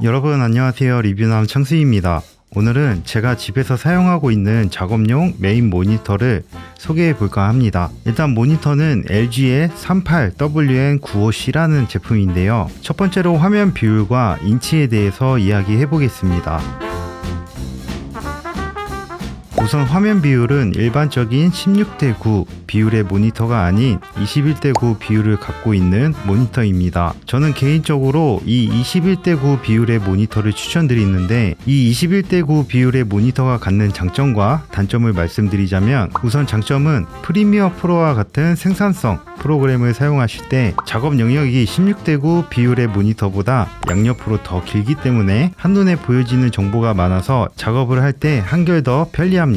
여러분 안녕하세요. 리뷰남 창수입니다. 오늘은 제가 집에서 사용하고 있는 작업용 메인 모니터를 소개해 볼까 합니다. 일단 모니터는 LG의 38WN95C라는 제품인데요. 첫 번째로 화면 비율과 인치에 대해서 이야기해 보겠습니다. 우선 화면 비율은 일반적인 16:9 비율의 모니터가 아닌 21:9 비율을 갖고 있는 모니터입니다. 저는 개인적으로 이 21:9 비율의 모니터를 추천드리는데, 이 21:9 비율의 모니터가 갖는 장점과 단점을 말씀드리자면, 우선 장점은 프리미어 프로와 같은 생산성 프로그램을 사용하실 때 작업 영역이 16:9 비율의 모니터보다 양옆으로 더 길기 때문에 한눈에 보여지는 정보가 많아서 작업을 할 때 한결 더 편리합니다.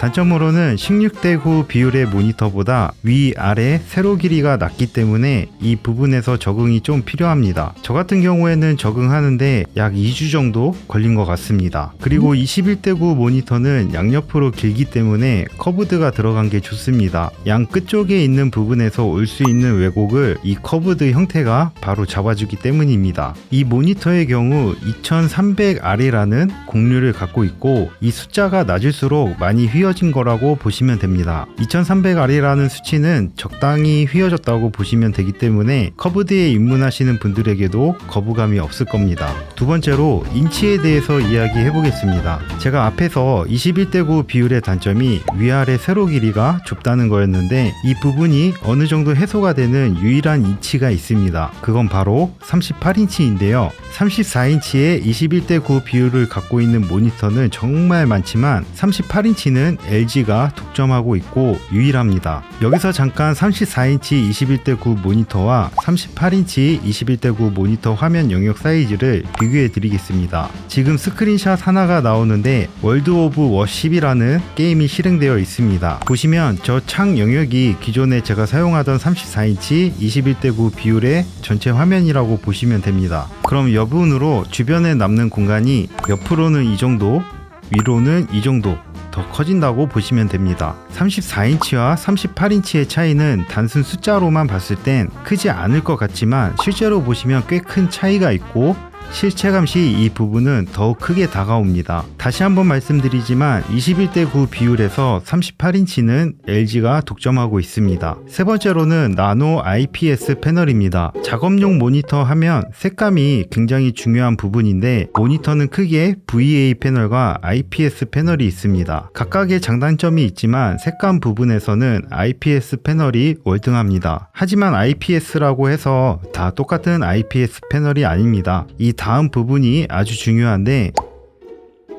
단점으로는 16:9 비율의 모니터보다 위아래 세로 길이가 낮기 때문에 이 부분에서 적응이 좀 필요합니다. 저 같은 경우에는 적응하는데 약 2주 정도 걸린 것 같습니다. 그리고 21:9 모니터는 양옆으로 길기 때문에 커브드가 들어간 게 좋습니다. 양 끝쪽에 있는 부분에서 올 수 있는 왜곡을 이 커브드 형태가 바로 잡아주기 때문입니다. 이 모니터의 경우 2300R이라는 곡률을 갖고 있고, 이 숫자가 낮을수록 많이 휘어진 거라고 보시면 됩니다. 2300R이라는 수치는 적당히 휘어졌다고 보시면 되기 때문에 커브드에 입문하시는 분들에게도 거부감이 없을 겁니다. 두 번째로 인치에 대해서 이야기해 보겠습니다. 제가 앞에서 21:9 비율의 단점이 위아래 세로 길이가 좁다는 거였는데, 이 부분이 어느 정도 해소가 되는 유일한 인치가 있습니다. 그건 바로 38인치인데요. 34인치의 21:9 비율을 갖고 있는 모니터는 정말 많지만 38인치는 LG가 독점하고 있고 유일합니다. 여기서 잠깐 34인치 21:9 모니터와 38인치 21:9 모니터 화면 영역 사이즈를 비교해 드리겠습니다. 지금 스크린샷 하나가 나오는데 월드 오브 워십이라는 게임이 실행되어 있습니다. 보시면 저 창 영역이 기존에 제가 사용하던 34인치 21:9 비율의 전체 화면이라고 보시면 됩니다. 그럼 여분으로 주변에 남는 공간이 옆으로는 이 정도, 위로는 이 정도 더 커진다고 보시면 됩니다. 34인치와 38인치의 차이는 단순 숫자로만 봤을 땐 크지 않을 것 같지만 실제로 보시면 꽤 큰 차이가 있고, 실체감 시 이 부분은 더욱 크게 다가옵니다. 다시 한번 말씀드리지만 21:9 비율에서 38인치는 LG가 독점하고 있습니다. 세 번째로는 나노 IPS 패널입니다. 작업용 모니터 하면 색감이 굉장히 중요한 부분인데, 모니터는 크게 VA 패널과 IPS 패널이 있습니다. 각각의 장단점이 있지만 색감 부분에서는 IPS 패널이 월등합니다. 하지만 IPS라고 해서 다 똑같은 IPS 패널이 아닙니다. 이 다음 부분이 아주 중요한데,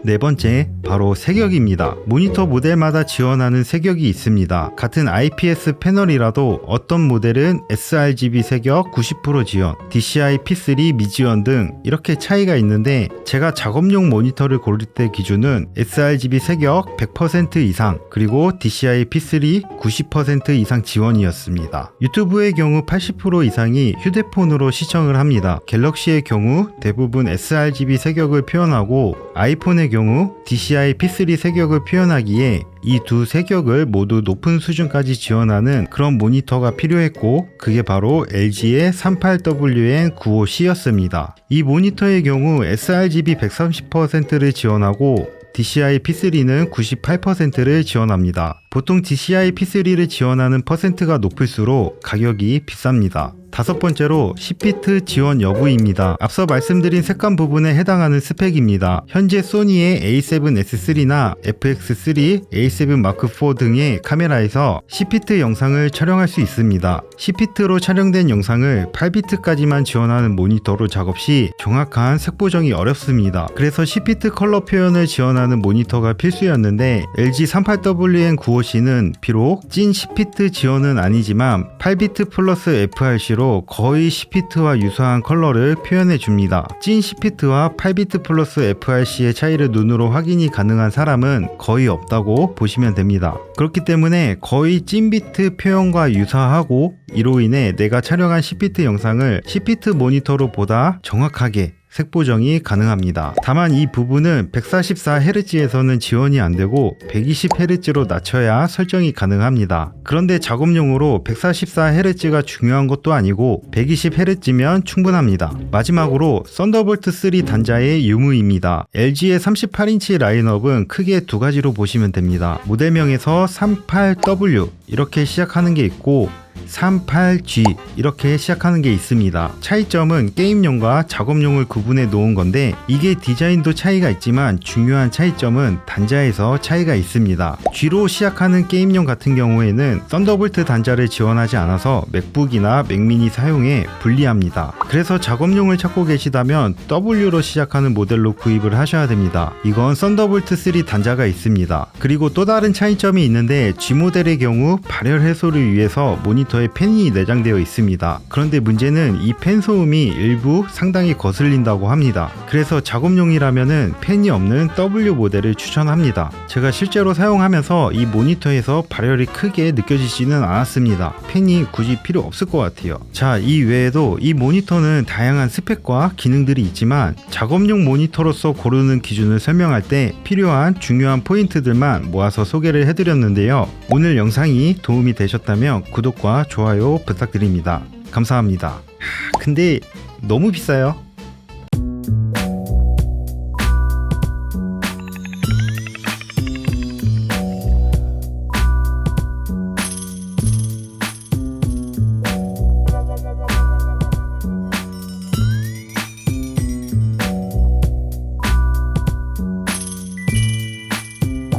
네 번째, 바로 색역입니다. 모니터 모델마다 지원하는 색역이 있습니다. 같은 IPS 패널이라도 어떤 모델은 sRGB 색역 90% 지원, DCI P3 미지원 등 이렇게 차이가 있는데, 제가 작업용 모니터를 고를 때 기준은 sRGB 색역 100% 이상, 그리고 DCI P3 90% 이상 지원이었습니다. 유튜브의 경우 80% 이상이 휴대폰으로 시청을 합니다. 갤럭시의 경우 대부분 sRGB 색역을 표현하고, 아이폰의 경우 DCI P3 색역을 표현하기에 이 두 색역을 모두 높은 수준까지 지원하는 그런 모니터가 필요했고, 그게 바로 LG의 38WN95C였습니다. 이 모니터의 경우 sRGB 130%를 지원하고 DCI P3는 98%를 지원합니다. 보통 DCI P3를 지원하는 퍼센트가 높을수록 가격이 비쌉니다. 다섯 번째로 10비트 지원 여부입니다. 앞서 말씀드린 색감 부분에 해당하는 스펙입니다. 현재 소니의 A7S3나 FX3, A7 M4 등의 카메라에서 10비트 영상을 촬영할 수 있습니다. 10비트로 촬영된 영상을 8비트까지만 지원하는 모니터로 작업 시 정확한 색 보정이 어렵습니다. 그래서 10비트 컬러 표현을 지원하는 모니터가 필수였는데, LG 38WN95C는 비록 찐 10비트 지원은 아니지만 8비트 플러스 FRC로 거의 10비트와 유사한 컬러를 표현해 줍니다. 찐 10비트와 8비트 플러스 FRC의 차이를 눈으로 확인이 가능한 사람은 거의 없다고 보시면 됩니다. 그렇기 때문에 거의 찐 비트 표현과 유사하고, 이로 인해 내가 촬영한 10비트 영상을 10비트 모니터로 보다 정확하게 색 보정이 가능합니다. 다만 이 부분은 144Hz에서는 지원이 안되고 120Hz로 낮춰야 설정이 가능합니다. 그런데 작업용으로 144Hz가 중요한 것도 아니고 120Hz면 충분합니다. 마지막으로 썬더볼트 3 단자의 유무입니다. LG의 38인치 라인업은 크게 두 가지로 보시면 됩니다. 모델명에서 38W 이렇게 시작하는 게 있고 38G 이렇게 시작하는 게 있습니다. 차이점은 게임용과 작업용을 구분해 놓은 건데 이게 디자인도 차이가 있지만 중요한 차이점은 단자에서 차이가 있습니다. G로 시작하는 게임용 같은 경우에는 썬더볼트 단자를 지원하지 않아서 맥북이나 맥미니 사용에 불리합니다. 그래서 작업용을 찾고 계시다면 W로 시작하는 모델로 구입을 하셔야 됩니다. 이건 썬더볼트 3 단자가 있습니다. 그리고 또 다른 차이점이 있는데 G 모델의 경우 발열 해소를 위해서 모니터에 팬이 내장되어 있습니다. 그런데 문제는 이 팬 소음이 일부 상당히 거슬린다고 합니다. 그래서 작업용이라면은 팬이 없는 W 모델을 추천합니다. 제가 실제로 사용하면서 이 모니터에서 발열이 크게 느껴지지는 않았습니다. 팬이 굳이 필요 없을 것 같아요. 자, 이 외에도 이 모니터는 다양한 스펙과 기능들이 있지만 작업용 모니터로서 고르는 기준을 설명할 때 필요한 중요한 포인트들만 모아서 소개를 해드렸는데요. 오늘 영상이 도움이 되셨다면 구독과 좋아요 부탁드립니다. 감사합니다. 근데 너무 비싸요.